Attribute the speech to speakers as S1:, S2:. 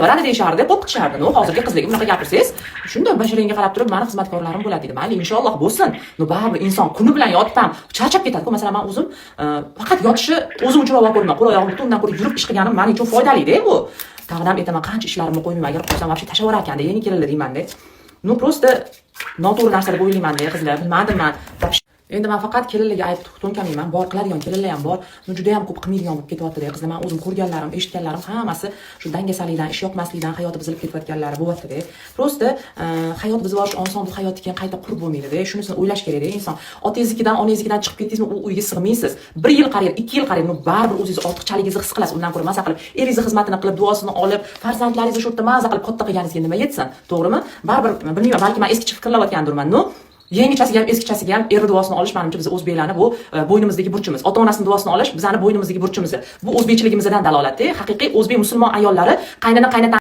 S1: Barani deyishardi, qo'rqitishardi. No, hozirgi qizlarga bunaqa gapirsangiz, shunda basharangga qarab turib, meni xizmatkorlarim bo'ladi dedi. Mayli, inshaalloh bo'lsin. No, baribir inson kuni bilan yotib ham charchab ketadi-ku. Masalan, men o'zim faqat yotishni o'zim uchun ravo ko'raman. Qo'l oyog'im butundan ko'ra yurib ish qilganim men uchun foydali-da bu. Taqdam etaman, qancha ishlarimni qo'ymayman, agar qo'ysam вообще tashlab yuborarkan-da, yeni kelinlar deyman-da. No, просто noto'g'ri narsa deb o'ylayman-da, qizlar. Bilmadim men. Endi men faqat kelinlarga ayb to'nkamayman. Bor qiladigan kelinlar ham bor. No, juda ham ko'p qilmaydigan bo'lib ketyapti-da qizlar. Men o'zim ko'rganlarim, eshitganlarim hammasi shu dangasalikdan, ish yoqmaslikdan hayoti buzilib ketayotganlari bo'lyapti-da. Просто hayot buzib yuborish oson, bu hayotni keyin qayta qurib bo'lmaydi-da. Shunisini o'ylash kerak-da inson. Otangiznikidan, onangiznikidan chiqib ketdingizmi, u uyga sig'maysiz. 1 yil qariyb, 2 yil qariyb, baribir o'zingiz ortiqchaligingizni his qilasiz. Undan ko'ra maza qilib, eringizni xizmatini qilib, duosini olib, farzandlaringizni shu yerda maza qilib katta qilganingizga nima yetsin? To'g'rimi? Baribir bilmayman, balki men eskicha fikrlayotgandirman. No, yangichasiga ham eskichasiga ham er duosini olish menimcha biz o'zbeklarni bu bo'ynimizdagi burchimiz. Ota-onasining duosini olish bizning bo'ynimizdagi burchimiz. Bu o'zbekchiligimizdan dalolatda. Haqiqiy o'zbek musulmon ayollari qaynona